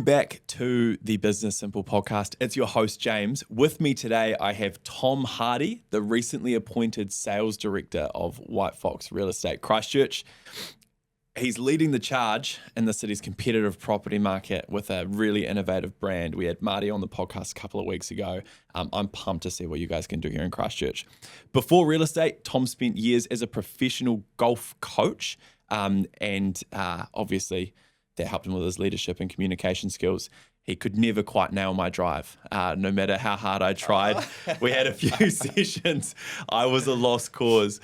back to the Business Simple podcast. It's your host, James. With me today, I have Tom Hardy, the recently appointed sales director of WHITEFOX Real Estate Christchurch. He's leading the charge in the city's competitive property market with a really innovative brand. We had Marty on the podcast a couple of weeks ago. I'm pumped to see what you guys can do here in Christchurch. Before real estate, Tom spent years as a professional golf coach, and obviously that helped him with his leadership and communication skills. He could never quite nail my drive, no matter how hard I tried. We had a few sessions. I was a lost cause.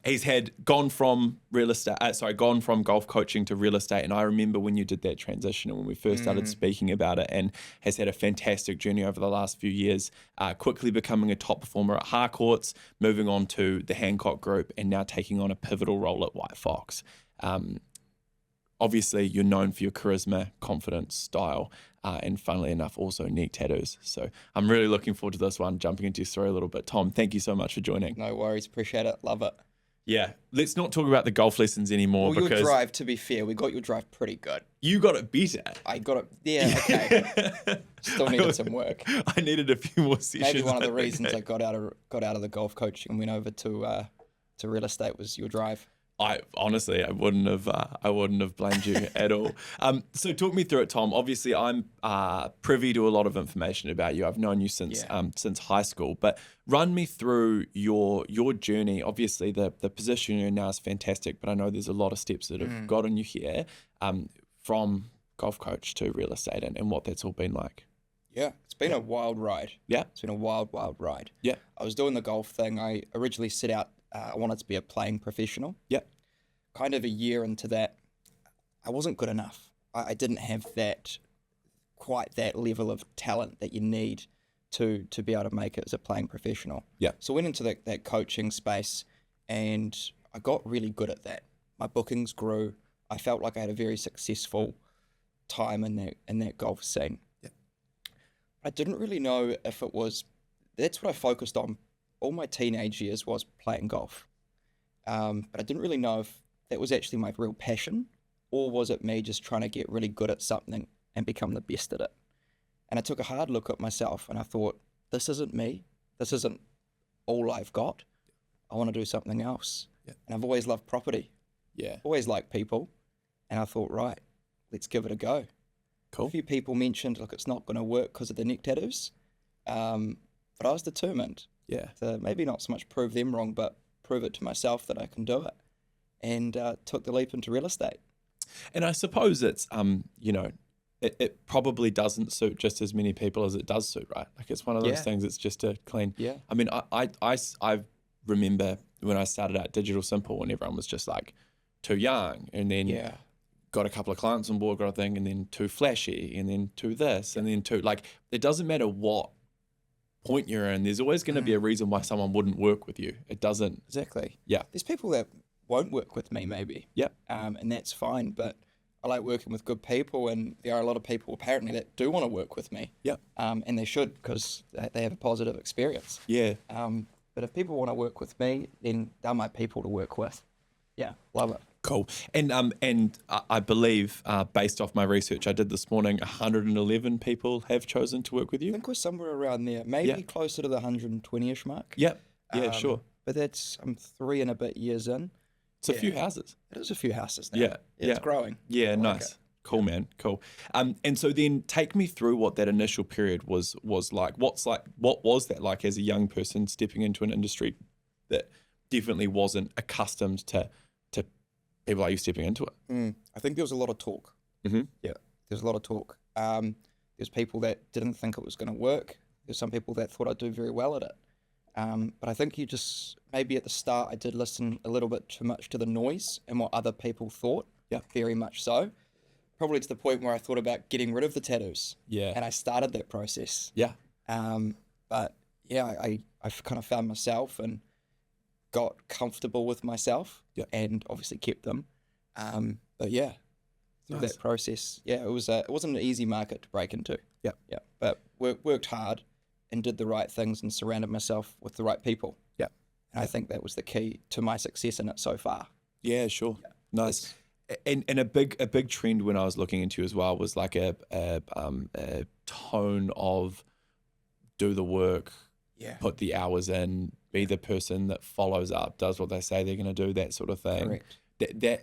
He's gone from golf coaching to real estate. And I remember when you did that transition and when we first started speaking about it, and has had a fantastic journey over the last few years, quickly becoming a top performer at Harcourts, moving on to the Hancock Group, and now taking on a pivotal role at WHITEFOX. Obviously, you're known for your charisma, confidence, style, and funnily enough, also neck tattoos. So I'm really looking forward to this one, jumping into your story a little bit. Tom, thank you so much for joining. No worries. Appreciate it. Love it. Yeah. Let's not talk about the golf lessons anymore. Well, because your drive, to be fair, we got your drive pretty good. You got it better. I got it. Yeah, okay. Still needed some work. I needed a few more sessions. Maybe one of the reasons I got out of the golf coaching and went over to real estate was your drive. I wouldn't have blamed you at all. So talk me through it, Tom. Obviously, I'm privy to a lot of information about you. I've known you since high school, but run me through your journey. Obviously, the position you're in now is fantastic, but I know there's a lot of steps that have gotten you here, from golf coach to real estate, and what that's all been like. Yeah, it's been a wild ride. Yeah, it's been a wild ride. Yeah, I was doing the golf thing. I originally set out. I wanted to be a playing professional. Yeah. Kind of a year into that, I wasn't good enough. I didn't have quite that level of talent that you need to be able to make it as a playing professional. Yeah. So I went into that coaching space, and I got really good at that. My bookings grew. I felt like I had a very successful time in that golf scene. Yeah. I didn't really know if it was. That's what I focused on. All my teenage years was playing golf. But I didn't really know if that was actually my real passion, or was it me just trying to get really good at something and become the best at it. And I took a hard look at myself and I thought, this isn't me. This isn't all I've got. I want to do something else. Yeah. And I've always loved property. Yeah. Always liked people. And I thought, right, let's give it a go. Cool. A few people mentioned, look, it's not going to work because of the neck tattoos. But I was determined. Yeah. To maybe not so much prove them wrong, but prove it to myself that I can do it. And took the leap into real estate. And I suppose it's, it probably doesn't suit just as many people as it does suit, right? Like it's one of those things, it's just a clean. Yeah. I mean, I remember when I started out Digital Simple and everyone was just like too young, and then got a couple of clients on board, got a thing, and then too flashy, and then too this, and then too, like, it doesn't matter what point you're in, there's always going to be a reason why someone wouldn't work with you. It doesn't. Exactly. Yeah. There's people that won't work with me maybe. Yeah. And that's fine, but I like working with good people, and there are a lot of people apparently that do want to work with me. Yeah. And they should, because they have a positive experience. Yeah. But if people want to work with me, then they're my people to work with. Yeah, love it. Cool. And I believe, based off my research I did this morning, 111 people have chosen to work with you. I think we're somewhere around there, maybe closer to the 120-ish mark. Yep. Yeah, sure. But I'm 3 and a bit years in. It's a few houses. It is a few houses now. Yeah. It's growing. Yeah, nice. Cool, man. Cool. And so then take me through what that initial period was like. What was that like as a young person stepping into an industry that definitely wasn't accustomed to people like you stepping into it? I think there was a lot of talk. Mm-hmm. Yeah, there's a lot of talk. There's people that didn't think it was going to work. There's some people that thought I'd do very well at it. But I think maybe at the start I did listen a little bit too much to the noise and what other people thought. Yeah, very much so. Probably to the point where I thought about getting rid of the tattoos. Yeah. And I started that process. Yeah. But yeah, I kind of found myself and got comfortable with myself. Yeah. And obviously kept them. But yeah, through that process, it wasn't an easy market to break into. Yeah. Yeah. But worked hard and did the right things and surrounded myself with the right people. Yeah. And I think that was the key to my success in it so far. Yeah, sure. Yeah. Nice. And a big trend when I was looking into as well was like a tone of do the work, Yeah. put the hours in, be the person that follows up, does what they say they're going to do, that sort of thing. Correct.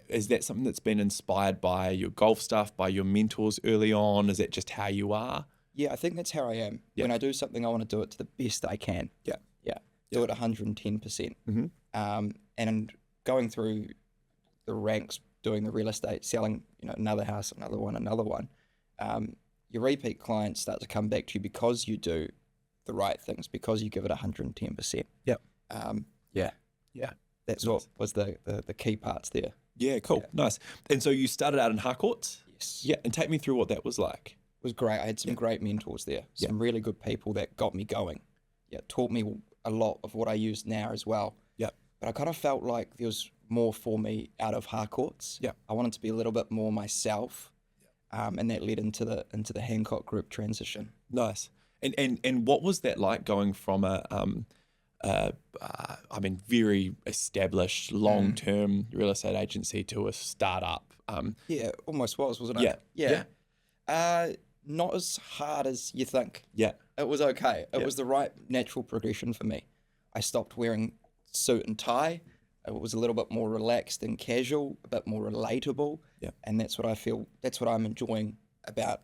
Is that something that's been inspired by your golf stuff, by your mentors early on? Is that just how you are? Yeah, I think that's how I am. Yeah. When I do something, I want to do it to the best I can. Yeah. Yeah. Do it 110%. Mm-hmm. And going through the ranks, doing the real estate, selling, another house, another one, your repeat clients start to come back to you because you do the right things, because you give it 110%. Yep. Yeah. Yeah. That's Nice. what was the key parts there. Yeah, cool. Yeah. Nice. And so you started out in Harcourts? Yes. Yeah. And take me through what that was like. It was great. I had some great mentors there, some really good people that got me going. Yeah, taught me a lot of what I use now as well. Yeah. But I kind of felt like there was more for me out of Harcourts. Yeah. I wanted to be a little bit more myself, and that led into the Hancock Group transition. Nice. And what was that like going from very established long-term real estate agency to a startup? Yeah, almost wasn't Yeah. it? Yeah. Not as hard as you think. Yeah. It was okay. It Yeah. was the right natural progression for me. I stopped wearing suit and tie. It was a little bit more relaxed and casual, a bit more relatable. Yeah. And that's what I'm enjoying about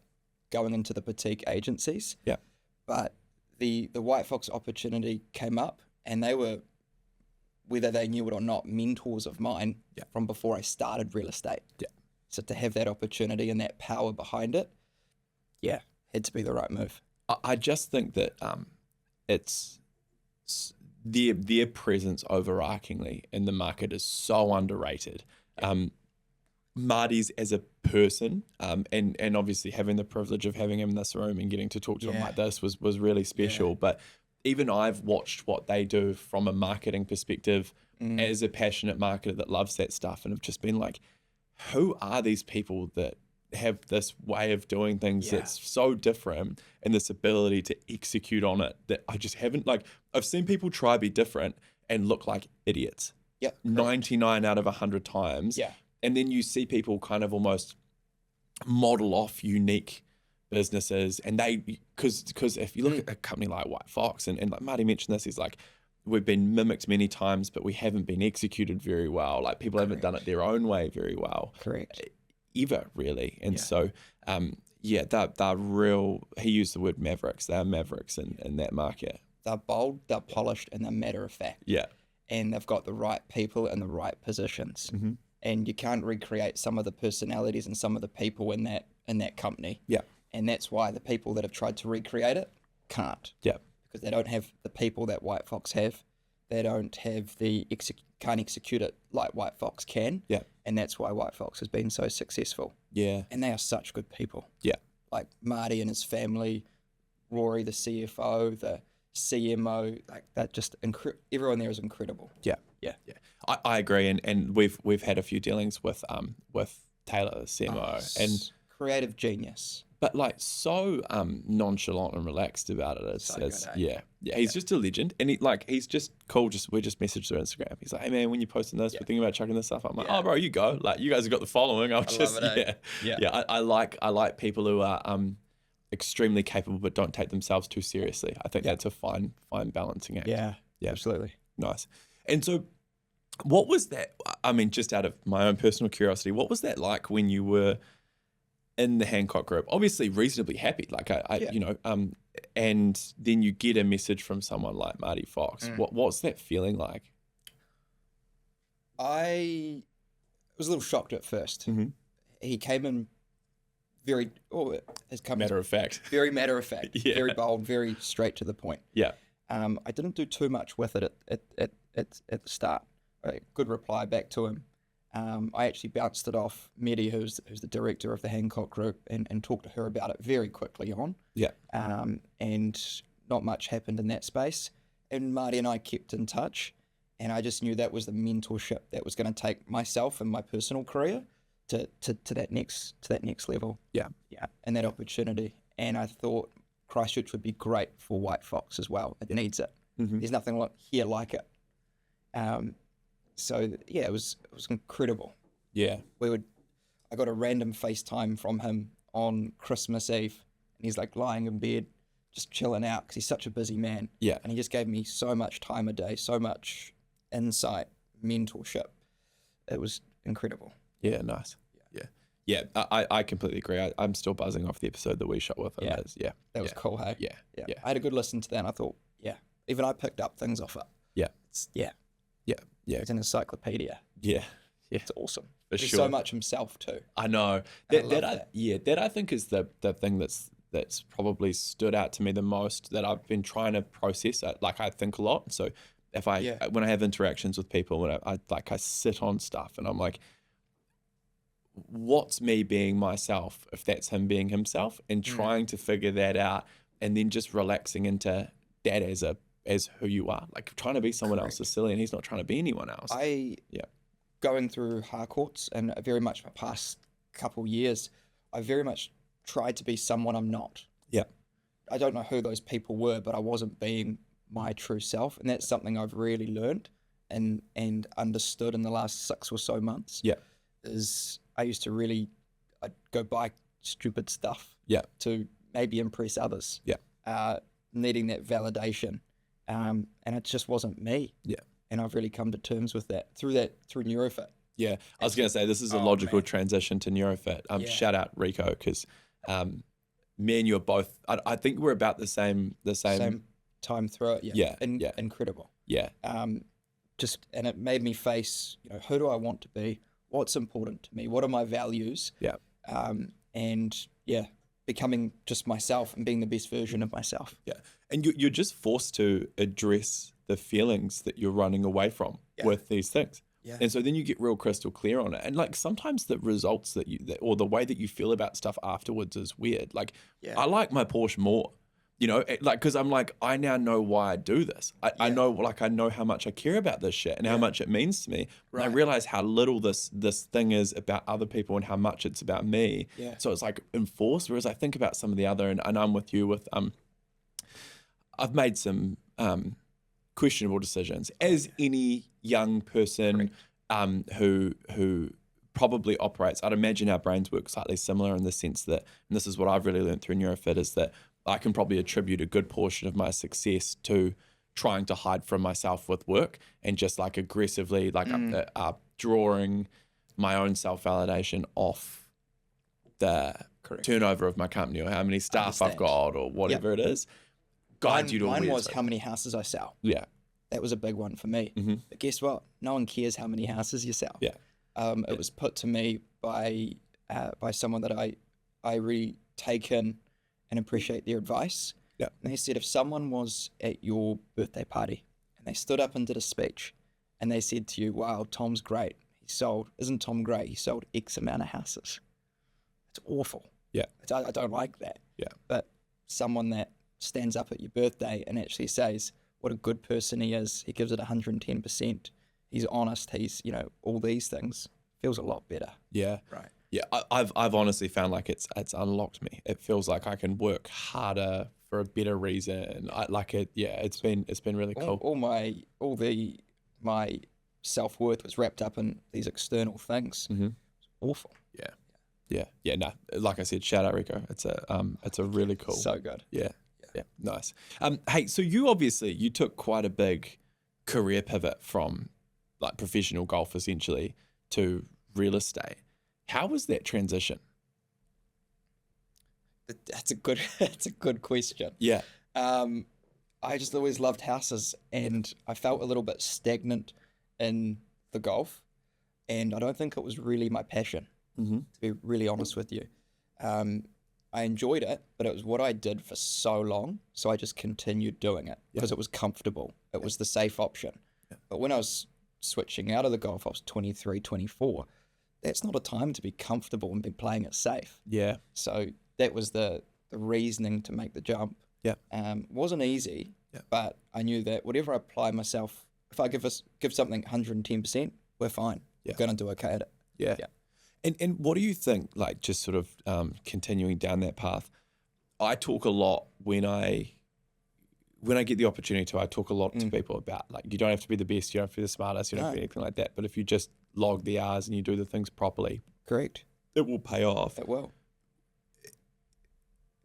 going into the boutique agencies. Yeah. But the WHITEFOX opportunity came up, and they were, whether they knew it or not, mentors of mine from before I started real estate. Yeah. So to have that opportunity and that power behind it, had to be the right move. I just think that it's their presence overarchingly in the market is so underrated. Marty's as a person, and obviously having the privilege of having him in this room and getting to talk to him like this was really special. Yeah. But even I've watched what they do from a marketing perspective as a passionate marketer that loves that stuff, and have just been like, who are these people that have this way of doing things that's so different, and this ability to execute on it that I just haven't, like, I've seen people try be different and look like idiots. Yeah. 99 out of 100 times. Yeah. And then you see people kind of almost model off unique businesses, and because if you look at a company like WHITEFOX, and like Marty mentioned this, he's like, we've been mimicked many times, but we haven't been executed very well. Like people haven't done it their own way very well. Correct. Ever really. And so they're real, he used the word mavericks. They're mavericks in that market. They're bold, they're polished, and they're matter of fact. Yeah. And they've got the right people in the right positions. Mm-hmm. And you can't recreate some of the personalities and some of the people in that company. Yeah. And that's why the people that have tried to recreate it can't. Yeah. Because they don't have the people that WHITEFOX have. They don't have can't execute it like WHITEFOX can. Yeah. And that's why WHITEFOX has been so successful. Yeah. And they are such good people. Yeah. Like Marty and his family, Rory, the CFO, the CMO, like that, just everyone there is incredible. Yeah. Yeah. Yeah. I agree. And we've had a few dealings with Taylor, the CMO, and creative genius. but like so nonchalant and relaxed about it. It's, So good, it's eh? yeah. He's just a legend, and he's just cool. We just messaged through Instagram. He's like, hey man, when you're posting this, we're thinking about chucking this stuff. I'm like, oh bro, you go. Like you guys have got the following. love it, eh? I like people who are extremely capable but don't take themselves too seriously. I think that's a fine balancing act. Yeah. Yeah. Absolutely. Nice. And so, what was that? I mean, just out of my own personal curiosity, what was that like when you were in the Hancock Group? Obviously, reasonably happy, like and then you get a message from someone like Marty Fox. What's that feeling like? I was a little shocked at first. Mm-hmm. He came in his company Matter of fact. very matter of fact, Yeah. very bold, very straight to the point. Yeah. I didn't do too much with it at the start. A good reply back to him. I actually bounced it off Medi, who's the director of the Hancock Group, and talked to her about it very quickly on. Yeah. And not much happened in that space. And Marty and I kept in touch, and I just knew that was the mentorship that was going to take myself and my personal career to that next level. Yeah. Yeah, and that opportunity. And I thought Christchurch would be great for WHITEFOX as well. It needs it. Mm-hmm. There's nothing here like it. So yeah, it was incredible. Yeah. We would I got a random FaceTime from him on Christmas Eve, and he's like lying in bed, just chilling out because he's such a busy man. Yeah. And he just gave me so much time a day, so much insight, mentorship. It was incredible. Yeah, nice. Yeah, I completely agree. I'm still buzzing off the episode that we shot with him. Yeah. That was cool, hey? Yeah. I had a good listen to that, and I thought, even I picked up things off it. Yeah. Yeah. It's an encyclopedia. Yeah. It's awesome. For There's sure. so much himself too. I know. That I think is the thing that's probably stood out to me the most, that I've been trying to process. I think a lot. So if when I have interactions with people, when I sit on stuff and I'm like, what's me being myself if that's him being himself, and trying to figure that out, and then just relaxing into that as who you are. Like trying to be someone else is silly, and he's not trying to be anyone else. Going through Harcourts and very much my past couple years, I very much tried to be someone I'm not. Yeah. I don't know who those people were, but I wasn't being my true self, and that's something I've really learned and understood in the last 6 or so months. Yeah. Is I used to I'd go buy stupid stuff. Yeah. To maybe impress others. Yeah. Needing that validation, and it just wasn't me. Yeah. And I've really come to terms with that through NeuroFit. Yeah, I was going to say this is a logical transition to NeuroFit. Shout out Rico, because me and you are both. I think we're about the same time through it. Yeah. Incredible. Yeah. And it made me face, who do I want to be? What's important to me? What are my values? Yeah. Becoming just myself and being the best version of myself. Yeah. And you're just forced to address the feelings that you're running away from with these things. Yeah. And so then you get real crystal clear on it. And like sometimes the results or the way that you feel about stuff afterwards is weird. Like I like my Porsche more, because I'm like, I now know why I do this. I know how much I care about this shit and how much it means to me. Right. And I realize how little this thing is about other people and how much it's about me. Yeah. So it's like enforced. Whereas I think about some of the other, and I'm with you with, I've made some, questionable decisions, as any young person who probably operates. I'd imagine our brains work slightly similar in the sense that, and this is what I've really learned through NeuroFit, is that I can probably attribute a good portion of my success to trying to hide from myself with work and just like aggressively drawing my own self-validation off the turnover of my company or how many staff I've got or whatever it is. Mine was how many houses I sell. Yeah. That was a big one for me. Mm-hmm. But guess what? No one cares how many houses you sell. Yeah. It was put to me by someone that I really take in and appreciate their advice. Yeah. And they said, if someone was at your birthday party and they stood up and did a speech and they said to you, wow, Tom's great. Isn't Tom great? He sold X amount of houses. It's awful. Yeah. I don't like that. Yeah. But someone that stands up at your birthday and actually says what a good person he is, he gives it 110%, he's honest, he's, all these things, feels a lot better. Yeah. Right. Yeah. I've honestly found like it's unlocked me. It feels like I can work harder for a better reason. I like it. Yeah. It's been really cool. My self-worth was wrapped up in these external things. Mm-hmm. It's awful. Yeah. No, like I said, shout out Rico. It's a really cool. So good. Yeah. Nice. Hey, so you took quite a big career pivot from like professional golf essentially to real estate. How was that transition? That's a good question. Yeah. I just always loved houses, and I felt a little bit stagnant in the golf, and I don't think it was really my passion, to be really honest with you. I enjoyed it, but it was what I did for so long, so I just continued doing it because it was comfortable. It was the safe option. Yeah. But when I was switching out of the golf, I was 23, 24. That's not a time to be comfortable and be playing it safe. Yeah. So that was the reasoning to make the jump. Yeah. Wasn't easy, but I knew that whatever I apply myself, if I give something 110%, we're fine. We're going to do okay at it. Yeah. And what do you think, like just sort of continuing down that path? I talk a lot when I get the opportunity to, I talk a lot to people about like, you don't have to be the best, you don't have to be the smartest, you don't have to be anything like that. But if you just log the hours and you do the things properly, correct, it will pay off. It will.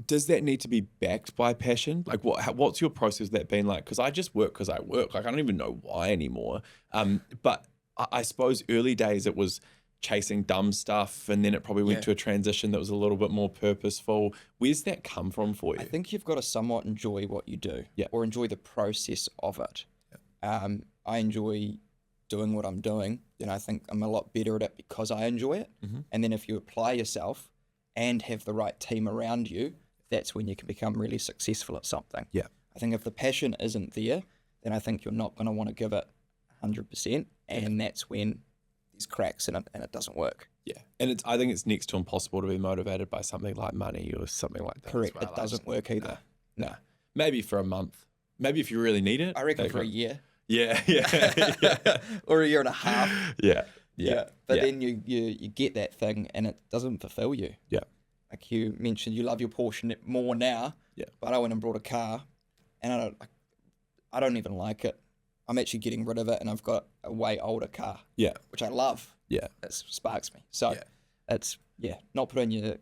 Does that need to be backed by passion? Like, what's your process of that been like? Because I just work because I work. Like, I don't even know why anymore. But I suppose early days it was chasing dumb stuff, and then it probably went to a transition that was a little bit more purposeful. Where's that come from for you? I think you've got to somewhat enjoy what you do, or enjoy the process of it. I enjoy doing what I'm doing, and I think I'm a lot better at it because I enjoy it. And then if you apply yourself and have the right team around you, that's when you can become really successful at something. I think if the passion isn't there, then I think you're not going to want to give it 100%, and that's when there's cracks in it and it doesn't work. And I think it's next to impossible to be motivated by something like money or something like that. Correct. It doesn't work either. No. Maybe for a month. Maybe if you really need it. I reckon for a year. Yeah. Or a year and a half. But then you get that thing and it doesn't fulfill you. Like you mentioned, you love your Porsche more now. But I went and brought a car, and I don't even like it. I'm actually getting rid of it, and I've got a way older car. Which I love. It sparks me. So it's not putting your.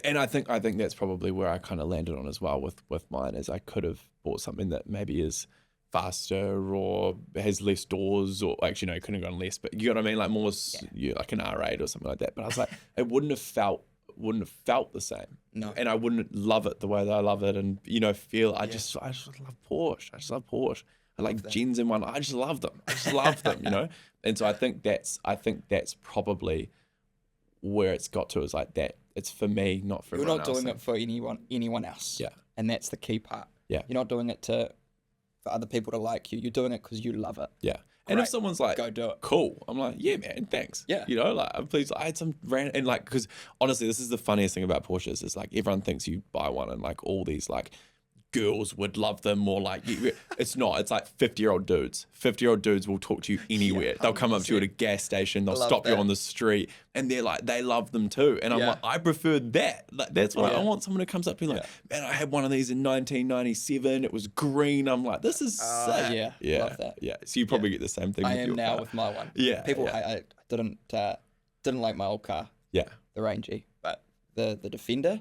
And I think that's probably where I kind of landed on as well with mine, is I could have bought something that maybe is faster or has less doors, or actually no, it couldn't have gone less, but you know what I mean, like more like an R8 or something like that. But I was like, it wouldn't have felt the same. No. And I wouldn't love it the way that I love it, and feel I just love Porsche. I just love Porsche. I like gens in one. I just love them. And so I think that's probably where it's got to, is like that. It's for me, not for everyone else. You're not doing it for anyone else. And that's the key part. You're not doing it for other people to like you. You're doing it because you love it. And if someone's like, go do it. Cool. I'm like, yeah, man, thanks. Like, I'm pleased. I had some random, and like, because honestly, this is the funniest thing about Porsches, is like everyone thinks you buy one and like all these like girls would love them, or like it's not. It's like 50-year-old dudes. 50-year-old dudes will talk to you anywhere. They'll come up to you at a gas station. They'll stop you on the street, and they're like, they love them too. And I'm like, I prefer that. Like, that's what I want. Someone who comes up to me like, man, I had one of these in 1997. It was green. I'm like, this is sick. Love that. So you probably get the same thing. I with am your now car. with my one. People, I didn't like my old car. The Rangy, but the Defender.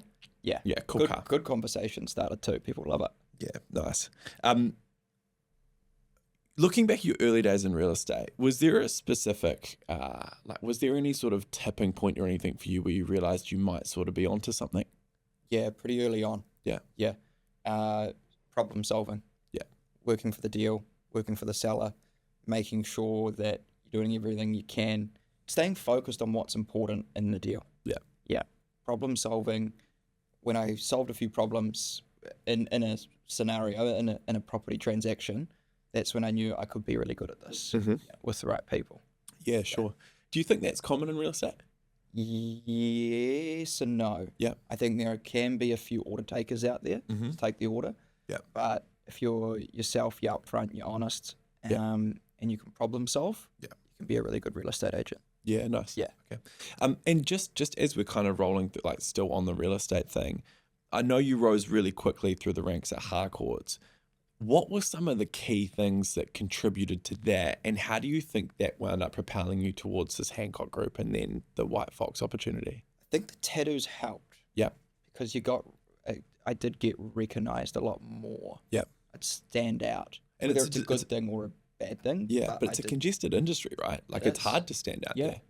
Cool car. Good conversation started too. People love it. Nice. Looking back at your early days in real estate, was there a specific, was there any sort of tipping point or anything for you where you realized you might sort of be onto something? Yeah, pretty early on. Problem solving. Working for the deal, working for the seller, making sure that you're doing everything you can, staying focused on what's important in the deal. Problem solving. When I solved a few problems in a scenario, in a property transaction, that's when I knew I could be really good at this with the right people. Yeah, sure. Do you think that's common in real estate? Yes and no. I think there can be a few order takers out there to take the order. But if you're yourself, you're upfront, you're honest, and you can problem solve, you can be a really good real estate agent. Yeah, nice. Okay. And just as we're kind of rolling through, like still on the real estate thing, I know you rose really quickly through the ranks at Harcourts. What were some of the key things that contributed to that, and how do you think that wound up propelling you towards this Hancock Group and then the WHITEFOX opportunity? I think the tattoos helped. Because I did get recognised a lot more. I'd stand out. And whether it's a good thing or a bad thing. But it's a congested industry, right? Like it's hard to stand out there.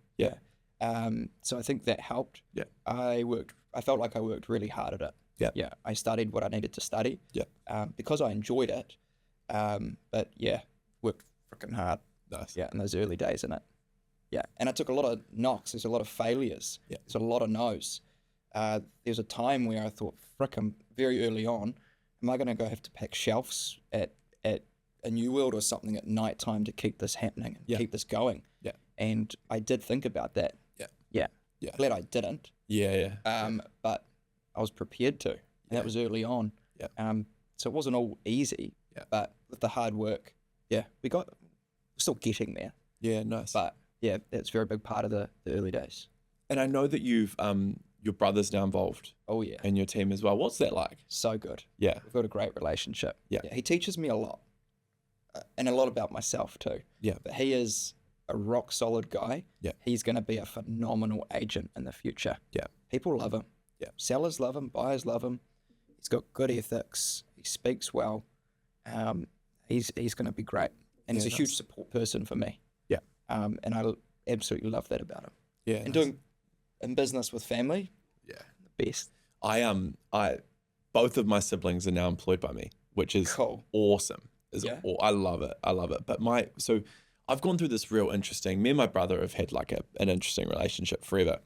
So I think that helped. I felt like I worked really hard at it. I studied what I needed to study. Because I enjoyed it. But worked freaking hard. Nice. In those early days in it. And I took a lot of knocks. There's a lot of failures. There's a lot of no's. There was a time where I thought, frick, I'm very early on. Am I going to go have to pack shelves at a New World or something at night time to keep this happening and keep this going? And I did think about that. Glad I didn't. But I was prepared to. And that was early on. So it wasn't all easy. But with the hard work, we're still getting there. Nice. But that's a very big part of the early days. And I know that you've your brother's now involved. Oh yeah. In your team as well. What's that like? So good. We've got a great relationship. He teaches me a lot. And a lot about myself too. But he is a rock solid guy. Yeah. He's going to be a phenomenal agent in the future. Yeah. People love him. Yeah. Sellers love him. Buyers love him. He's got good ethics. He speaks well. He's going to be great. And he's a huge support person for me. Yeah. And I absolutely love that about him. Yeah. And doing in business with family. Yeah. The best. Both of my siblings are now employed by me, which is Cool. awesome. I love it. But so I've gone through this real interesting, me and my brother have had like an interesting relationship forever.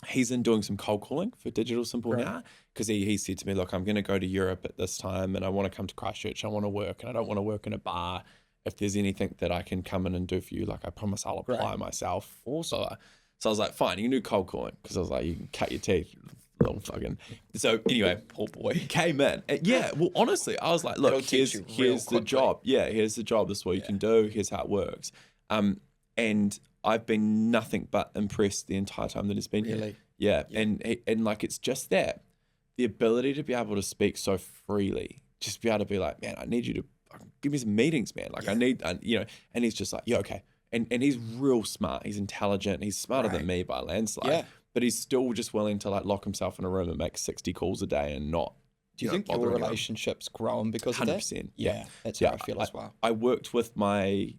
He's in doing some cold calling for Digital Simple now, because he said to me, look, I'm going to go to Europe at this time and I want to come to Christchurch. I want to work and I don't want to work in a bar. If there's anything that I can come in and do for you, like I promise I'll apply myself. Also, so I was like, fine, you can do cold calling, because I was like, you can cut your teeth. Little fucking. So anyway, Poor boy. Came in. Yeah, well, honestly, I was like, look, here's the job. Yeah, here's the job. This is what you can do. Here's how it works. And I've been nothing but impressed the entire time that he's been here. Yeah, and like it's just that the ability to be able to speak so freely, just be able to be like, man, I need you to give me some meetings, man. Like I need, and he's just like, yeah, okay. And he's real smart. He's intelligent. He's smarter than me by a landslide. Yeah. But he's still just willing to like lock himself in a room and make 60 calls a day and not. Do you think your relationship's grown because of that? 100%. Yeah, that's how I feel as well. I worked with my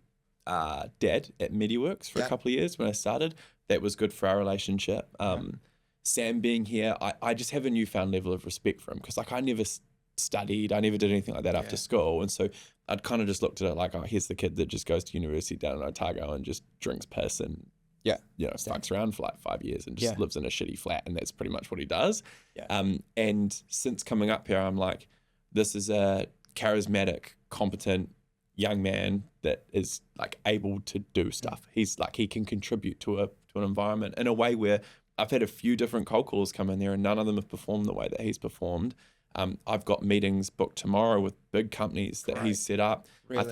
dad at MediWorks for a couple of years when I started. That was good for our relationship. Sam being here, I just have a newfound level of respect for him, because like I never studied, I never did anything like that after school, and so I'd kind of just looked at it like, oh, here's the kid that just goes to university down in Otago and just drinks piss and fucks around for like 5 years and just lives in a shitty flat, and that's pretty much what he does. And since coming up here, I'm like, this is a charismatic, competent young man that is like able to do stuff. He's like, he can contribute to an environment in a way where I've had a few different cold calls come in there and none of them have performed the way that he's performed. I've got meetings booked tomorrow with big companies that he's set up. Really?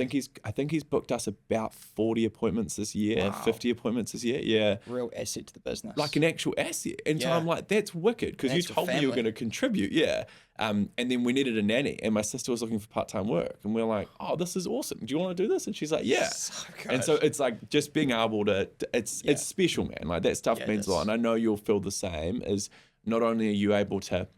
I think he's booked us about 40 appointments this year, 50 appointments this year. Yeah. Real asset to the business. Like an actual asset. And so I'm like, that's wicked, because you told me you were going to contribute. Yeah. And then we needed a nanny and my sister was looking for part-time work and we're like, oh, this is awesome. Do you want to do this? And she's like, yeah. So good. And so it's like just being able to, it's special, man. Like that stuff means a lot. And I know you'll feel the same, is not only are you able to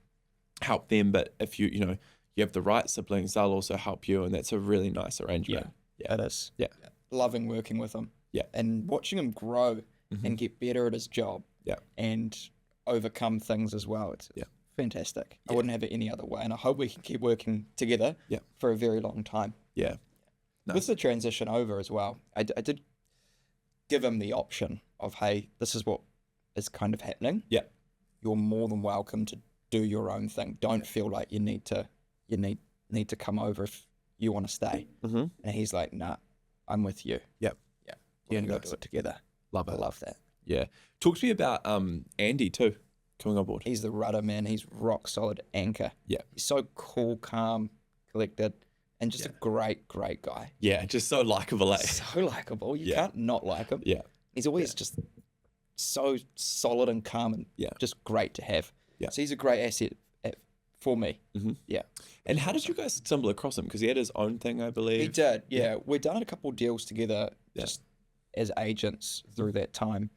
help them, but if you have the right siblings, they'll also help you, and that's a really nice arrangement. Yeah, it is. Yeah. Loving working with him. Yeah. And watching him grow and get better at his job. Yeah. And overcome things as well. It's fantastic. I wouldn't have it any other way, and I hope we can keep working together for a very long time. Yeah. Nice. With the transition over as well, I did give him the option of, hey, this is what is kind of happening. Yeah. You're more than welcome to do your own thing. Don't feel like you need to come over if you want to stay. And he's like, nah, I'm with you. Yep. Yeah. We're gonna go do it together. Love it. I love that. Yeah. Talk to me about Andy too, coming on board. He's the rudder, man. He's rock solid anchor. Yeah. He's so cool, calm, collected, and just a great guy. Yeah, just so likable. So likable. You can't not like him. Yeah. He's always just so solid and calm and just great to have. Yeah. So he's a great asset for me. Yeah. And how did you guys stumble across him? Because he had his own thing, I believe. He did, yeah. We've done a couple of deals together just as agents through that time.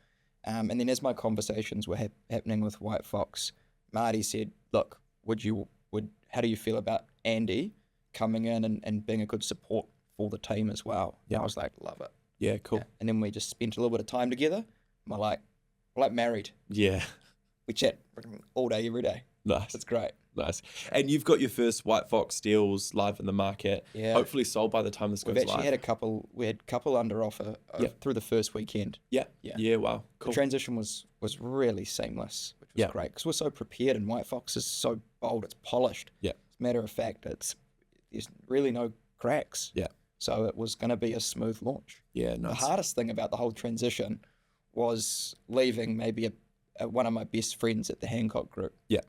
And then as my conversations were happening with WHITEFOX, Marty said, look, how do you feel about Andy coming in and being a good support for the team as well? Yeah. I was like, love it. Yeah, cool. Yeah. And then we just spent a little bit of time together. We're like married. Yeah. We chat all day, every day. Nice. It's great. Nice. And you've got your first WHITEFOX deals live in the market. Yeah. Hopefully sold by the time this goes live. We've actually had a couple under offer through the first weekend. Yeah. Yeah. Yeah. Wow. Cool. The transition was really seamless, which was great, because we're so prepared, and WHITEFOX is so bold. It's polished. Yeah. As a matter of fact, there's really no cracks. Yeah. So it was going to be a smooth launch. Yeah. Nice. The hardest thing about the whole transition was leaving maybe one of my best friends at the Hancock Group. Yeah.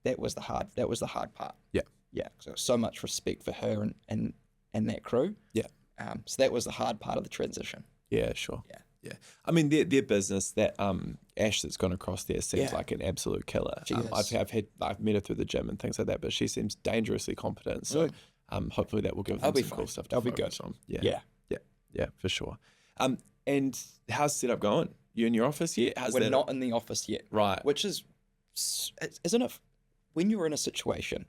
That was the hard part. Yeah. Yeah. So so much respect for her and that crew. Yeah. So that was the hard part of the transition. Yeah, sure. Yeah. Yeah. I mean, their business, that Ash that's gone across there seems like an absolute killer. I've met her through the gym and things like that, but she seems dangerously competent. So hopefully that will give them some cool stuff to focus on. Yeah. Yeah. Yeah. Yeah, for sure. And how's setup going? You in your office yet? How's We're that? not in the office yet. Right. Which is, isn't it, when you're in a situation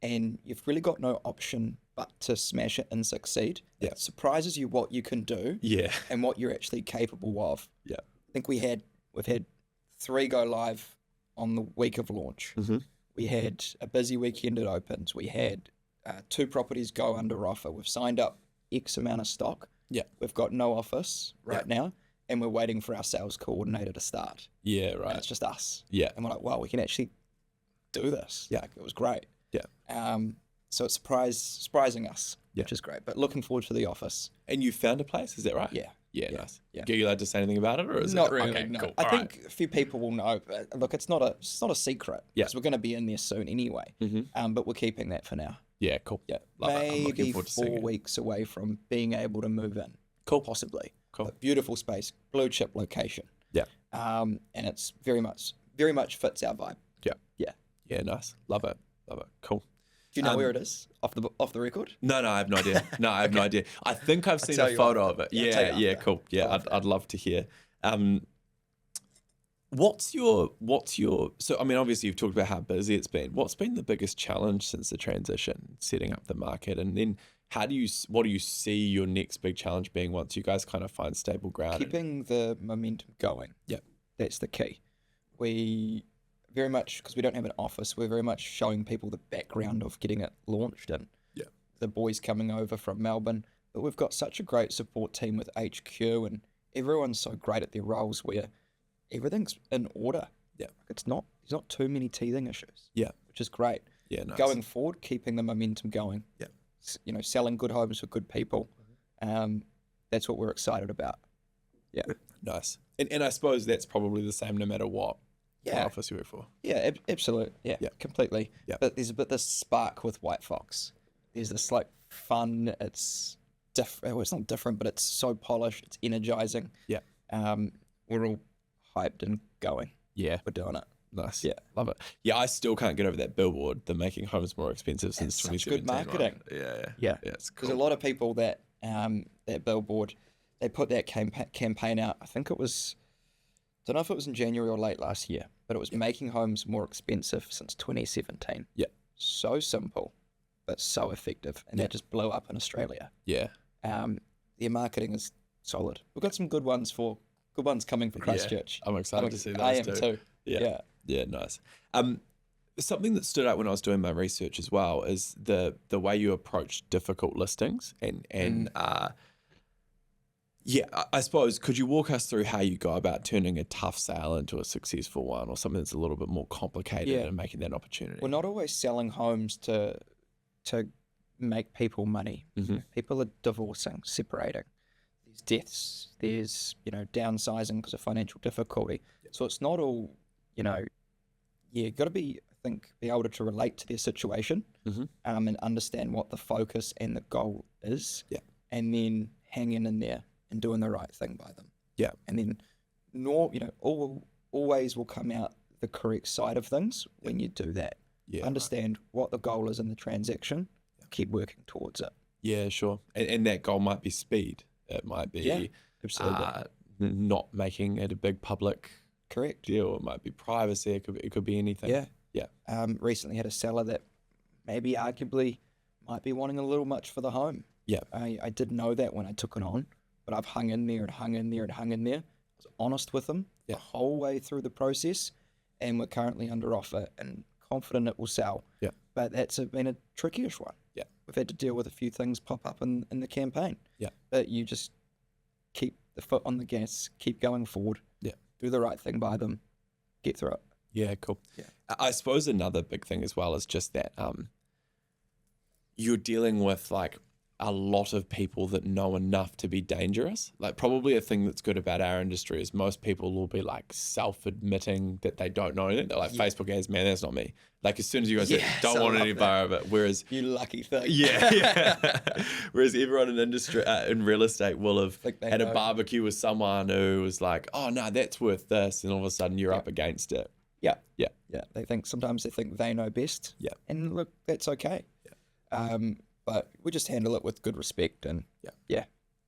and you've really got no option but to smash it and succeed, Yeah. it surprises you what you can do Yeah. and what you're actually capable of. Yeah. I think we've had 3 go live on the week of launch. Mm-hmm. We had a busy weekend at Opens. We had 2 properties go under offer. We've signed up X amount of stock. Yeah. We've got no office right now, and we're waiting for our sales coordinator to start. Yeah, And right. it's just us. Yeah. And we're like, wow, we can actually do this. Yeah. Like, it was great. Yeah. So it's surprising us, Yeah. which is great. But looking forward to the office. And you found a place, is that right? Yeah. Yeah, Yeah. nice. Yeah. Are you allowed to say anything about it, or is Not it really. Okay, No. cool. I All think a few people will know. But look, it's not a secret. Yeah. Because we're going to be in there soon anyway. Mm-hmm. But we're keeping that for now. Yeah, cool. Yeah. Love it. I'm looking Maybe forward to seeing 4 it. weeks away from being able to move in. Cool. Possibly. Cool. But beautiful space, blue chip location. Yeah. And it's very much fits our vibe. Yeah. Yeah. Yeah, nice. Love it. Love it. Cool. Do you know where it is off the record? No, I have no idea. No, I have no idea. I think I've seen tell a you photo after. of it. Yeah, I'll tell Yeah, you yeah, after. cool. Yeah, I'd love to hear. What's your so I mean obviously you've talked about how busy it's been. What's been the biggest challenge since the transition, setting up the market, and then what do you see your next big challenge being once you guys kind of find stable ground? Keeping the momentum going. Yeah. That's the key. We very much, because we don't have an office, we're very much showing people the background of getting it launched and Yeah. the boys coming over from Melbourne. But we've got such a great support team with HQ, and everyone's so great at their roles where everything's in order. Yeah. There's not too many teething issues. Yeah. Which is great. Yeah, nice. Going forward, keeping the momentum going. Yeah. Selling good homes for good people. That's what we're excited about. Yeah. Nice. And I suppose that's probably the same no matter what Yeah. office you work for. Yeah, absolutely. Yeah, Yeah. completely. Yeah. But there's a bit this spark with WHITEFOX. There's this like fun. It's different. Well, it's not different, but it's so polished. It's energizing. Yeah. We're all hyped and going. Yeah. We're doing it. Nice. Yeah. Love it. Yeah, I still can't get over that billboard, the making homes more expensive since It's such 2017. good marketing. Yeah. Yeah. Yeah, it's Because cool. a lot of people that billboard, they put that campaign out. I think it was, don't know if it was in January or late last year, but it was making homes more expensive since 2017. Yeah. So simple, but so effective, and that just blew up in Australia. Yeah. Their marketing is solid. We've got some good ones coming for Christchurch. I'm excited to see those I am too. too. Yeah. Yeah, nice. Something that stood out when I was doing my research as well is the way you approach difficult listings and I suppose could you walk us through how you go about turning a tough sale into a successful one, or something that's a little bit more complicated Yeah. and making that an opportunity? We're not always selling homes to make people money. Mhm. People are divorcing, separating. There's deaths. There's downsizing because of financial difficulty. So it's not all got to be, I think, be able to relate to their situation, Mhm. and understand what the focus and the goal is. Yeah. And then hanging in there and doing the right thing by them. Yeah. And then, always will come out the correct side of things when you do that. Yeah. Understand what the goal is in the transaction. Keep working towards it. Yeah, sure. And that goal might be speed. It might be Absolutely. not making it a big public Correct. deal. It might be privacy. It could be anything. Yeah. Yeah. Recently had a seller that maybe arguably might be wanting a little much for the home. Yeah. I did know that when I took it on, but I've hung in there and hung in there and hung in there. I was honest with them Yeah. the whole way through the process, and we're currently under offer and confident it will sell. Yeah. But been a tricky-ish one. Yeah. We've had to deal with a few things pop up in the campaign. Yeah. But you just keep the foot on the gas, keep going forward. Yeah. Do the right thing by them, get through it. Yeah, cool. Yeah. I suppose another big thing as well is just that you're dealing with like a lot of people that know enough to be dangerous. Like probably a thing that's good about our industry is most people will be like self-admitting that they don't know anything. They're like, Facebook ads, man, that's not me. Like as soon as you guys say, don't want any bar of it. Whereas You lucky thing. yeah. Whereas everyone in industry in real estate will have Like they had a know. barbecue with someone who was like, oh no, that's worth this, and all of a sudden you're up against it. Yeah. Yeah. Yeah. Sometimes they think they know best. Yeah. And look, that's okay. Yeah. But we just handle it with good respect and Yeah.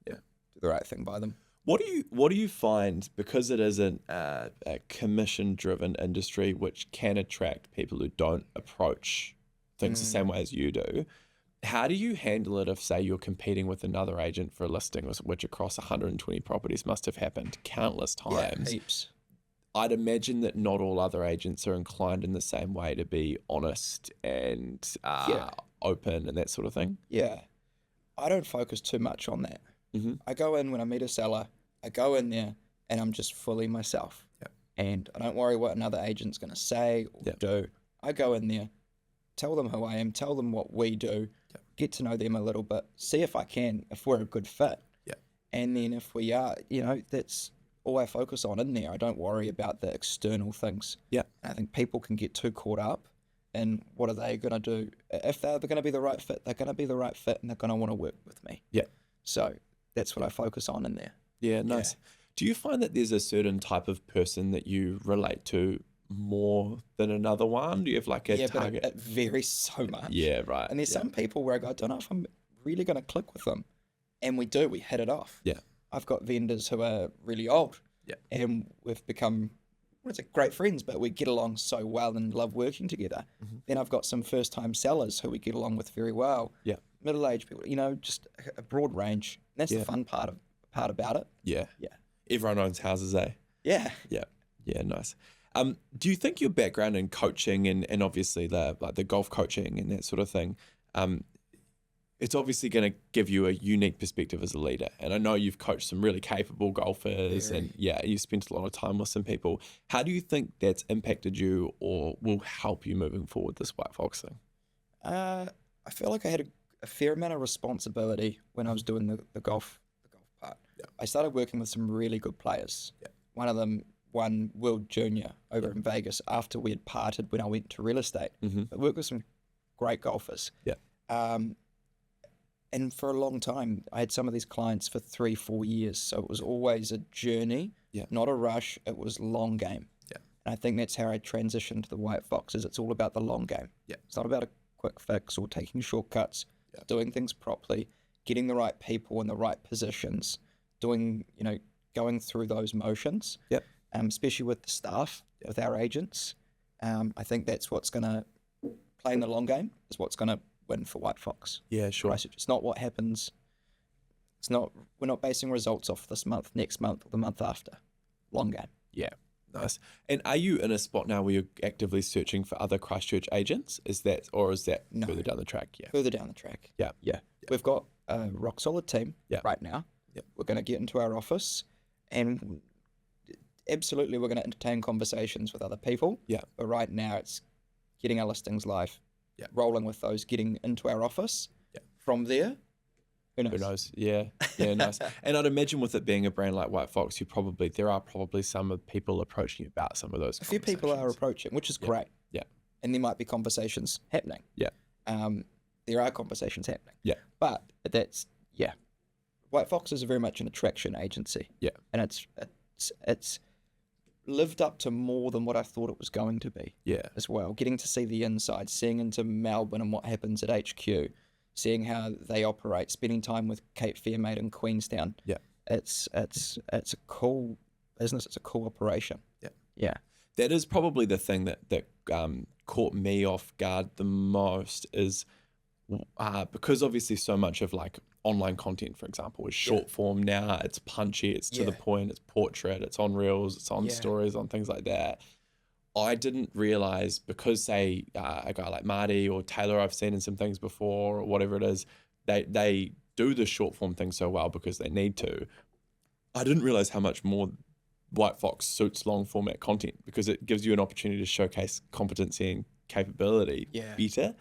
do the right thing by them. What do you find, because it is a commission driven industry which can attract people who don't approach things the same way as you do? How do you handle it if, say, you're competing with another agent for a listing, which across 120 properties must have happened countless times? Yeah, heaps. I'd imagine that not all other agents are inclined in the same way to be honest and open and that sort of thing. Yeah. I don't focus too much on that. Mm-hmm. I go in when I meet a seller, I go in there and I'm just fully myself. Yep. And I don't worry what another agent's going to say or do. I go in there, tell them who I am, tell them what we do, get to know them a little bit, see if we're a good fit. Yep. And then if we are, that's all I focus on in there. I don't worry about the external things. Yeah. I think people can get too caught up in what are they going to do. If they're going to be the right fit, they're going to be the right fit and they're going to want to work with me. Yeah. So that's what I focus on in there. Yeah, nice. Yeah. Do you find that there's a certain type of person that you relate to more than another one? Do you have like a target? But it varies so much. Yeah, right. And there's some people where I go, I don't know if I'm really going to click with them. And we hit it off. Yeah. I've got vendors who are really old. Yeah. And we've become, great friends, but we get along so well and love working together. Mm-hmm. Then I've got some first-time sellers who we get along with very well. Yeah. Middle-aged people, just a broad range. And that's the fun part about it. Yeah. Yeah. Everyone owns houses, eh? Yeah. Yeah. Yeah, nice. Do you think your background in coaching and obviously the golf coaching and that sort of thing, it's obviously going to give you a unique perspective as a leader? And I know you've coached some really capable golfers and you spent a lot of time with some people. How do you think that's impacted you or will help you moving forward this WHITEFOX thing? I feel like I had a fair amount of responsibility when I was doing the golf part. Yeah. I started working with some really good players. Yeah. One of them won World Junior over in Vegas after we had parted when I went to real estate. Mm-hmm. I worked with some great golfers. Yeah. And for a long time, I had some of these clients for 3-4 years. So it was always a journey, not a rush. It was long game. Yeah. And I think that's how I transitioned to the WHITEFOX. It's all about the long game. Yeah. It's not about a quick fix or taking shortcuts. Yeah. Doing things properly, getting the right people in the right positions, going through those motions. Yep. Especially with the staff, with our agents. I think that's what's going to play in the long game, is what's going to win for WHITEFOX. Yeah, sure. It's not what happens. We're not basing results off this month, next month, or the month after. Long game. Yeah, nice. And are you in a spot now where you're actively searching for other Christchurch agents? Is that no, further down the track? Yeah. Further down the track. Yeah. Yeah. We've got a rock solid team right now. Yeah. We're going to get into our office and absolutely we're going to entertain conversations with other people. Yeah. But right now it's getting our listings live, rolling with those, getting into our office. Yeah. From there, who knows? Yeah. Yeah, nice. And I'd imagine with it being a brand like WHITEFOX, there are probably some people approaching you about some of those. A few people are approaching, which is great. Yeah. And there might be conversations happening. Yeah. There are conversations happening. Yeah. But WHITEFOX is very much an attraction agency. Yeah. And it's lived up to more than what I thought it was going to be. Yeah. As well. Getting to see the inside, seeing into Melbourne and what happens at HQ, seeing how they operate, spending time with Kate Fairmaid in Queenstown. Yeah. It's a cool business. It's a cool operation. Yeah. Yeah. That is probably the thing that caught me off guard the most is because obviously so much of like online content, for example, is short form now. It's punchy, it's to the point, it's portrait, it's on reels, it's on stories, on things like that. I didn't realize because say a guy like Marty or Taylor I've seen in some things before or whatever it is, they do the short form thing so well because they need to. I didn't realize how much more WHITEFOX suits long format content because it gives you an opportunity to showcase competency and capability better.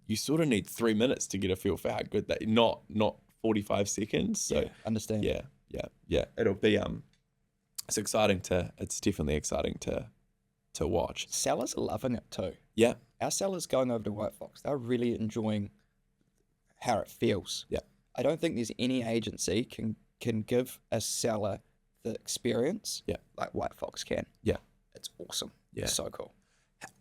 You sort of need 3 minutes to get a feel for how good that, not 45 seconds. So understand. Yeah. It'll be it's definitely exciting to watch. Sellers are loving it too. Yeah. Our sellers going over to WHITEFOX, they're really enjoying how it feels. Yeah. I don't think there's any agency can give a seller the experience like WHITEFOX can. Yeah. It's awesome. Yeah. It's so cool.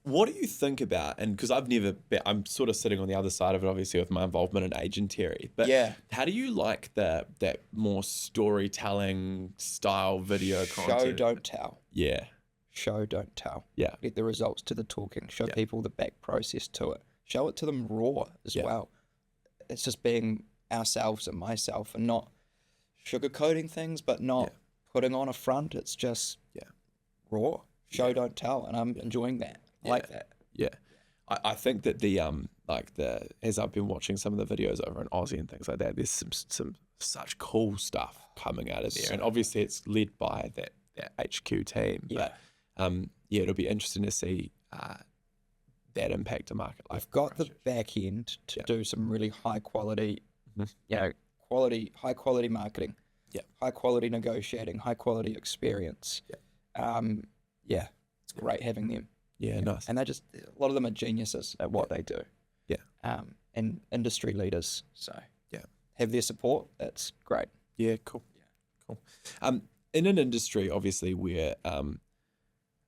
What do you think about, and because I've never been, I'm sort of sitting on the other side of it, obviously, with my involvement in agentery, but Yeah. how do you like that more storytelling style video Show, content? don't tell. Yeah. Show, don't tell. Yeah. Get the results to the talking. Show Yeah. people the back process to it. Show it to them raw as Yeah. well. It's just being ourselves and myself and not sugarcoating things, but not putting on a front. It's just raw. Show, don't tell. And I'm enjoying that. I like that. Yeah. I think that the as I've been watching some of the videos over in Aussie and things like that, there's some such cool stuff coming out of there. And obviously it's led by that HQ team. Yeah. But it'll be interesting to see that impact a market like I've got the Christchurch. back end to do some really high quality, Mhm. high quality marketing, high quality negotiating, high quality experience. It's great having them. Yeah, nice. And a lot of them are geniuses at what they do. Yeah. And industry leaders. So Yeah. have their support. That's great. Yeah, cool. Cool. In an industry, obviously, where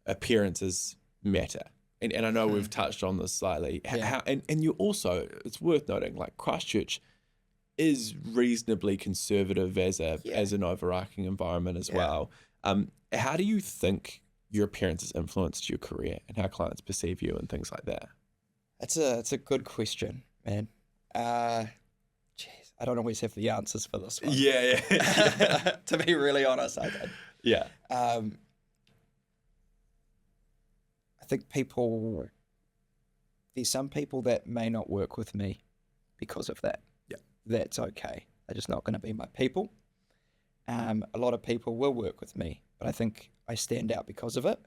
appearances matter, and I know we've touched on this slightly, how, and you also, it's worth noting, like Christchurch is reasonably conservative as an overarching environment as well. How do you think your appearance has influenced your career and how clients perceive you and things like that? It's a good question, man. I don't always have the answers for this one. Yeah. To be really honest, I don't. Yeah. I think there's some people that may not work with me because of that. Yeah. That's okay. They're just not going to be my people. A lot of people will work with me, but I think I stand out because of it.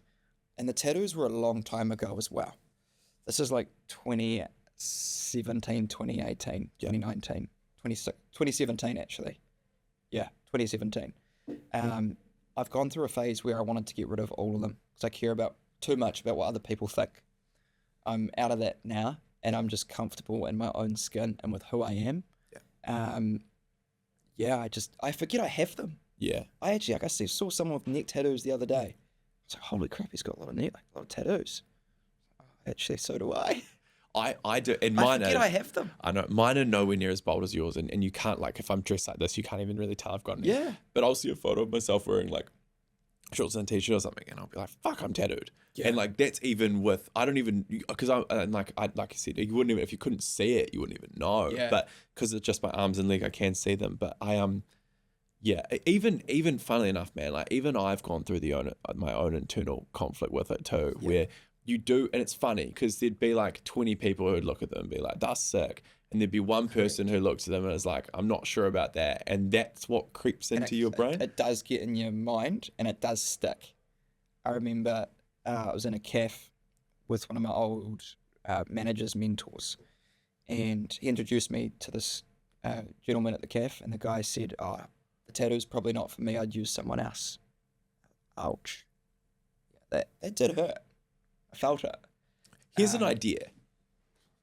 And the tattoos were a long time ago as well. This is like 2017, 2018, 2019, 2017 actually. Yeah, 2017. I've gone through a phase where I wanted to get rid of all of them because I care too much about what other people think. I'm out of that now, and I'm just comfortable in my own skin and with who I am. I forget I have them. Yeah. I saw someone with neck tattoos the other day. I was like, holy crap, he's got a lot of tattoos. Actually, so do I. I do, and mine I forget I have them. I know mine are nowhere near as bold as yours, and you can't, like, if I'm dressed like this, you can't even really tell I've got any. Yeah. But I'll see a photo of myself wearing like shorts and a t-shirt or something, and I'll be like, fuck, I'm tattooed. Yeah. And like that's even with, I don't even, because I like I said, you wouldn't even, if you couldn't see it, you wouldn't even know. Yeah. But because it's just my arms and leg, I can see them. But I even funnily enough, man, like even I've gone through my own internal conflict with it too, where you do, and it's funny because there'd be like 20 people who'd look at them and be like, that's sick. And there'd be one person who looks at them and is like, I'm not sure about that. And that's what creeps into your brain. It does get in your mind and it does stick. I remember I was in a cafe with one of my old manager's mentors, and he introduced me to this gentleman at the cafe, and the guy said, oh, the tattoo's probably not for me, I'd use someone else. Ouch. That did hurt. I felt it. Here's an idea.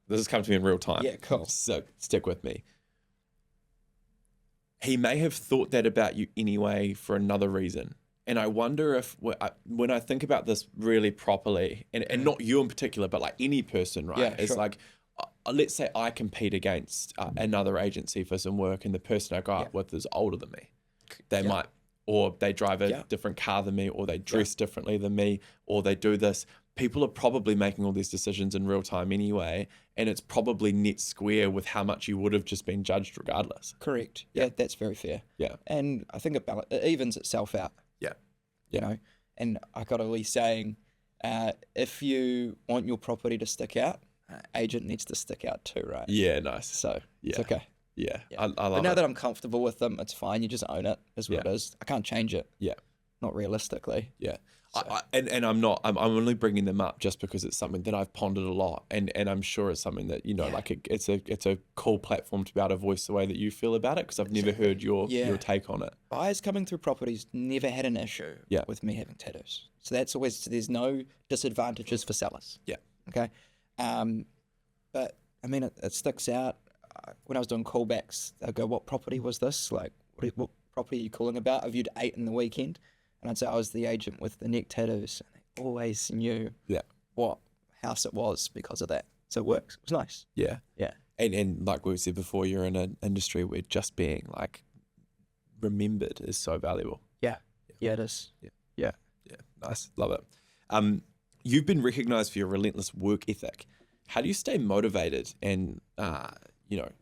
This has come to me in real time. Yeah, cool. So stick with me. He may have thought that about you anyway for another reason. And I wonder if, when I think about this really properly, and not you in particular, but like any person, right? Yeah, it's sure. like, let's say I compete against another agency for some work, and the person I go out with is older than me. They might, or they drive a different car than me, or they dress differently than me, or they do this. People are probably making all these decisions in real time anyway, and it's probably net square with how much you would have just been judged regardless. Correct. Yeah, that's very fair. Yeah. And I think it evens itself out. Yeah. You know, and I got a wee saying, if you want your property to stick out, agent needs to stick out too, right? Yeah, nice. So it's okay. Yeah. Yeah. I love But now it. that I'm comfortable with them, it's fine. You just own it, is what it is. I can't change it. Yeah. Not realistically. Yeah. So. I'm only bringing them up just because it's something that I've pondered a lot, and I'm sure it's something that, you know, like it's a cool platform to be able to voice the way that you feel about it, because I've never heard your take on it. Buyers coming through properties never had an issue with me having tattoos. So that's always, there's no disadvantages for sellers. Yeah. Okay. But I mean, it sticks out. When I was doing callbacks, they'll go, what property was this? Like, what property are you calling about? I viewed 8 in the weekend. And I'd say I was the agent with the neck tattoos. And they always knew house it was because of that. So it works. It was nice. Yeah. Yeah. And like we said before, you're in an industry where just being like remembered is so valuable. Yeah. Yeah, it is. Yeah. Yeah. Yeah, nice. Love it. You've been recognized for your relentless work ethic. How do you stay motivated and,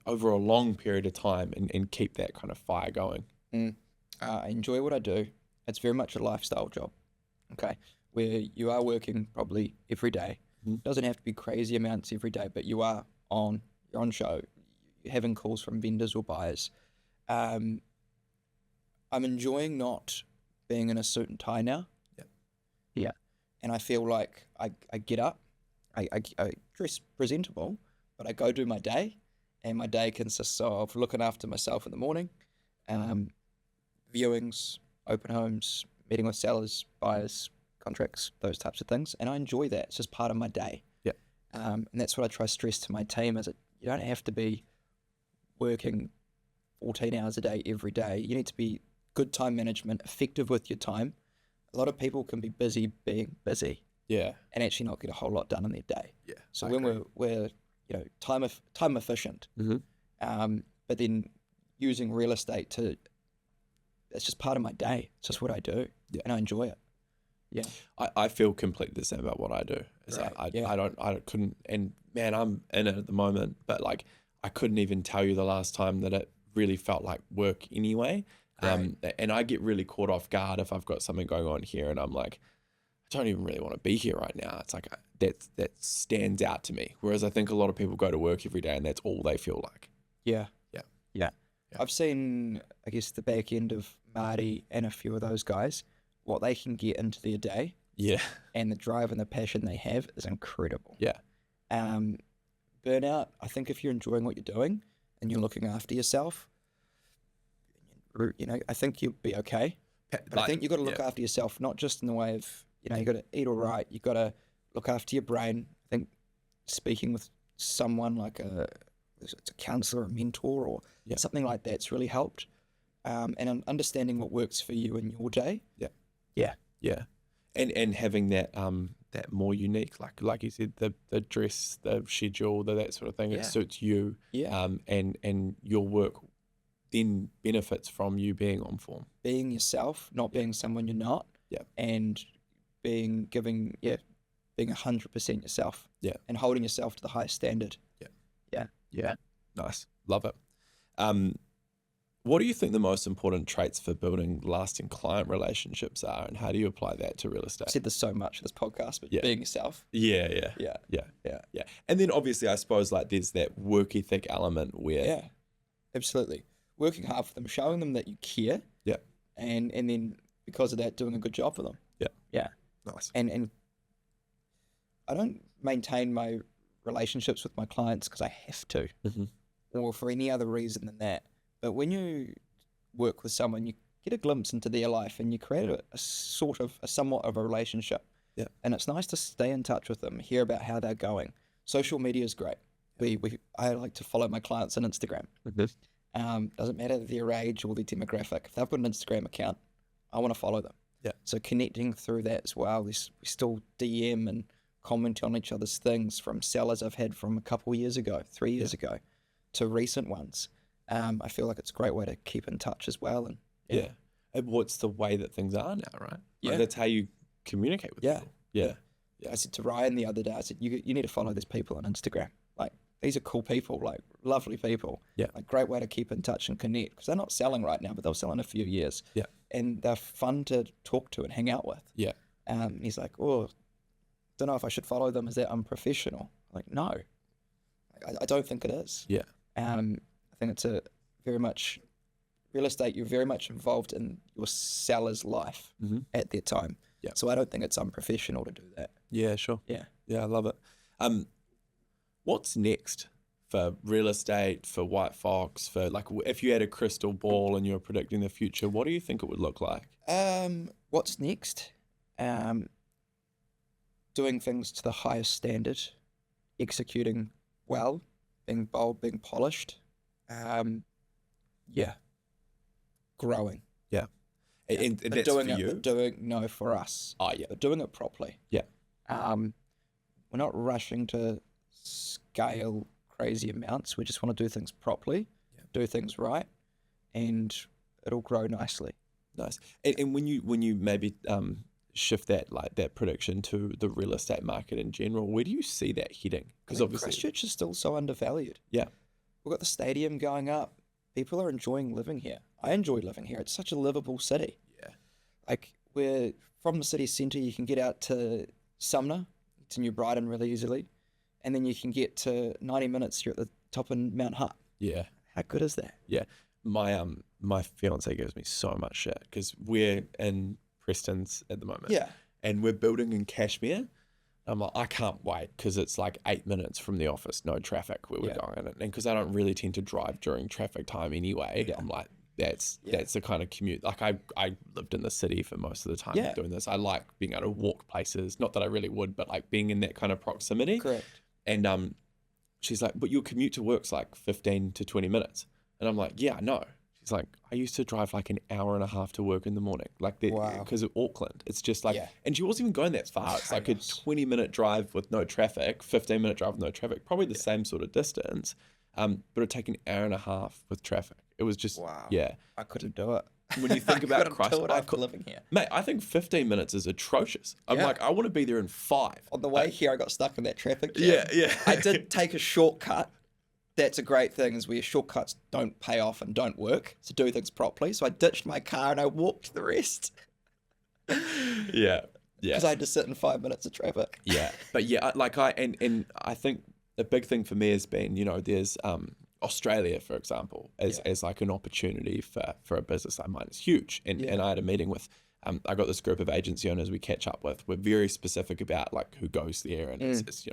over a long period of time and keep that kind of fire going? I enjoy what I do. It's very much a lifestyle job, okay, where you are working probably every day. Doesn't have to be crazy amounts every day, but you're on show, you're having calls from vendors or buyers. I'm enjoying not being in a suit and tie now. Yeah. And I feel like I get up, I dress presentable, but I go do my day, and my day consists of looking after myself in the morning, viewings, open homes, meeting with sellers, buyers, contracts, those types of things. And I enjoy that. It's just part of my day. Yeah. And that's what I try to stress to my team is that you don't have to be working 14 hours a day every day. You need to be good time management, effective with your time. A lot of people can be busy being busy. Yeah. And actually not get a whole lot done in their day. Yeah. So when we're time efficient, but then using real estate it's just part of my day. It's just what I do, and I enjoy it. Yeah, I feel completely the same about what I do. I couldn't, and man, I'm in it at the moment, but like I couldn't even tell you the last time that it really felt like work anyway. And I get really caught off guard if I've got something going on here, and I'm like, I don't even really want to be here right now. It's like that stands out to me. Whereas I think a lot of people go to work every day, and that's all they feel like. Yeah. Yeah. I've seen, I guess, the back end of Marty and a few of those guys, what they can get into their day. Yeah. And the drive and the passion they have is incredible. Yeah. Burnout, I think if you're enjoying what you're doing and you're looking after yourself, I think you'll be okay. But I think you've got to look after yourself, not just in the way of, you got to eat all right. You've got to look after your brain. I think speaking with someone like it's a counselor, a mentor, or something like that's really helped. And understanding what works for you in your day. Yeah. And having that that more unique, like you said, the dress, the schedule, that sort of thing. It suits you. Yeah. And your work then benefits from you being on form. Being yourself, not being someone you're not. Yeah. And being 100% yourself. Yeah. And holding yourself to the highest standard. Yeah. Nice. Love it. What do you think the most important traits for building lasting client relationships are, and how do you apply that to real estate? I've said this so much in this podcast, but being yourself. Yeah. And then obviously I suppose like there's that work ethic element where... Yeah, absolutely. Working hard for them, showing them that you care. Yeah. And then because of that, doing a good job for them. Yeah. Yeah. Nice. And I don't maintain my relationships with my clients because I have to, or for any other reason than that. But when you work with someone, you get a glimpse into their life and you create a somewhat of a relationship. Yeah. And it's nice to stay in touch with them, hear about how they're going. Social media is great. I like to follow my clients on Instagram. Doesn't matter their age or their demographic. If they've got an Instagram account, I want to follow them. Yeah. So connecting through that as well. We still DM and comment on each other's things, from sellers I've had from a couple of years ago, 3 years ago, to recent ones. I feel like it's a great way to keep in touch as well. And And what's the way that things are now, right? Yeah. Like that's how you communicate with people. Yeah. I said to Ryan the other day, I said, you need to follow these people on Instagram. Like, these are cool people, like lovely people. Yeah. Like, great way to keep in touch and connect, because they're not selling right now, but they'll sell in a few years. Yeah. And they're fun to talk to and hang out with. Yeah. He's like, don't know if I should follow them. Is that unprofessional? I'm like, no, I don't think it is. Yeah. I think it's a very much real estate. You're very much involved in your seller's life at their time. Yeah. So I don't think it's unprofessional to do that. Yeah, sure. Yeah. Yeah, I love it. What's next for real estate, for WHITEFOX, for like if you had a crystal ball and you're predicting the future, what do you think it would look like? What's next? Doing things to the highest standard, executing well, being bold, being polished. Growing. Yeah. And that's doing for you? for us. Oh, yeah. But doing it properly. Yeah. When we're not rushing to scale crazy amounts. We just want to do things properly, do things right, and it'll grow nicely. Nice. And when you maybe shift that prediction to the real estate market in general, where do you see that heading? Because obviously Christchurch is still so undervalued. Yeah. We've got the stadium going up. People are enjoying living here. I enjoy living here. It's such a livable city. Yeah. Like, we're from the city centre, you can get out to Sumner, to New Brighton really easily, and then you can get to 90 minutes, you're at the top of Mount Hutt. Yeah. How good is that? Yeah. My fiance gives me so much shit because we're in Preston's at the moment. Yeah. And we're building in Cashmere. I'm like, I can't wait because it's like 8 minutes from the office, no traffic where we're going. And because I don't really tend to drive during traffic time anyway, I'm like, that's the kind of commute. Like I lived in the city for most of the time doing this. I like being able to walk places. Not that I really would, but like being in that kind of proximity. Correct. And she's like, but your commute to work's like 15 to 20 minutes. And I'm like, yeah, I know. She's like, I used to drive like an hour and a half to work in the morning, like because of Auckland. It's just like, and she wasn't even going that far. It's like a 20-minute drive with no traffic, 15-minute drive with no traffic, probably the same sort of distance, but it'd take an hour and a half with traffic. It was just, I couldn't do it. When you think about Christchurch, I could living here. Mate, I think 15 minutes is atrocious. I'm like, I want to be there in 5. On the way here, I got stuck in that traffic jam. Yeah. I did take a shortcut. That's a great thing, is where shortcuts don't pay off and don't work to do things properly. So I ditched my car and I walked the rest. Yeah. Because I had to sit in 5 minutes of traffic. Yeah. But yeah, like and I think the big thing for me has been, there's Australia, for example, as like an opportunity for a business like mine. It's huge. And I had a meeting with, I got this group of agency owners we catch up with. We're very specific about like who goes there. And it's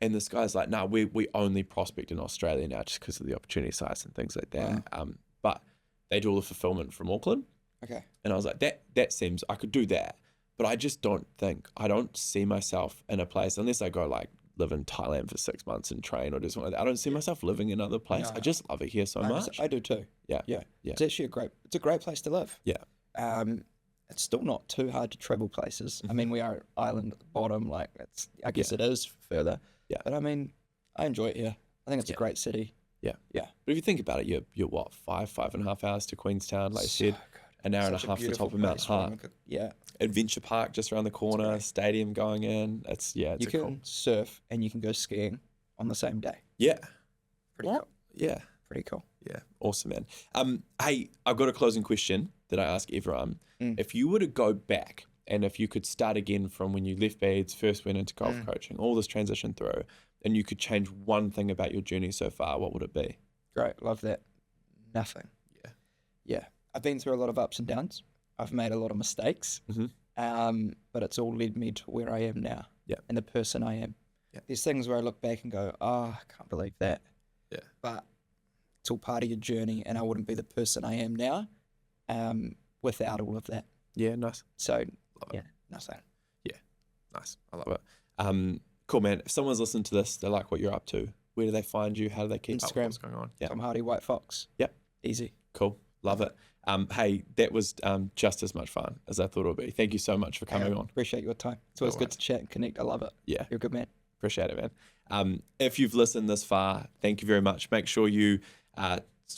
and this guy's like, no, we only prospect in Australia now just because of the opportunity size and things like that. Wow. But they do all the fulfillment from Auckland. Okay. And I was like, that seems, I could do that. But I just I don't see myself in a place, unless I go like live in Thailand for 6 months and train or do something like that. I don't see myself living in another place. No. I just love it here so much. I do too. Yeah. It's actually a great place to live. Yeah. It's still not too hard to travel places. I mean, we are an island at the bottom. Like, I guess it is further. Yeah. But I mean, I enjoy it here. I think it's a great city. Yeah. Yeah. But if you think about it, you're what, 5.5 hours to Queenstown, like you said, an hour and a half to the top of Mount Hutt. Yeah. Adventure park just around the corner, stadium going in. It's you can surf and you can go skiing on the same day. Yeah. Pretty cool. Yeah. Pretty cool. Yeah. Awesome, man. Hey, I've got a closing question that I ask everyone. If you were to go back and if you could start again from when you left Beads, first went into golf coaching, all this transition through, and you could change one thing about your journey so far, what would it be? Great. Love that. Nothing. Yeah. Yeah. I've been through a lot of ups and downs. I've made a lot of mistakes. But it's all led me to where I am now. Yeah. And the person I am. Yeah. There's things where I look back and go, oh, I can't believe that. Yeah. But it's all part of your journey, and I wouldn't be the person I am now without all of that. Yeah, nice. So, nothing. Yeah, nice. I love it. Cool, man. If someone's listening to this, they like what you're up to, where do they find you? How do they keep up with what's going on? Tom Hardy, WHITEFOX. Yep. Easy. Cool. Love it. Hey, that was just as much fun as I thought it would be. Thank you so much for coming on. Appreciate your time. It's always good to chat and connect. I love it. Yeah. You're a good man. Appreciate it, man. If you've listened this far, thank you very much. Make sure you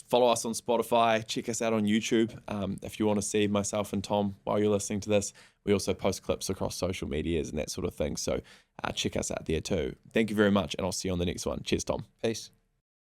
follow us on Spotify. Check us out on YouTube. If you want to see myself and Tom while you're listening to this, we also post clips across social medias and that sort of thing. So check us out there too. Thank you very much, and I'll see you on the next one. Cheers, Tom. Peace.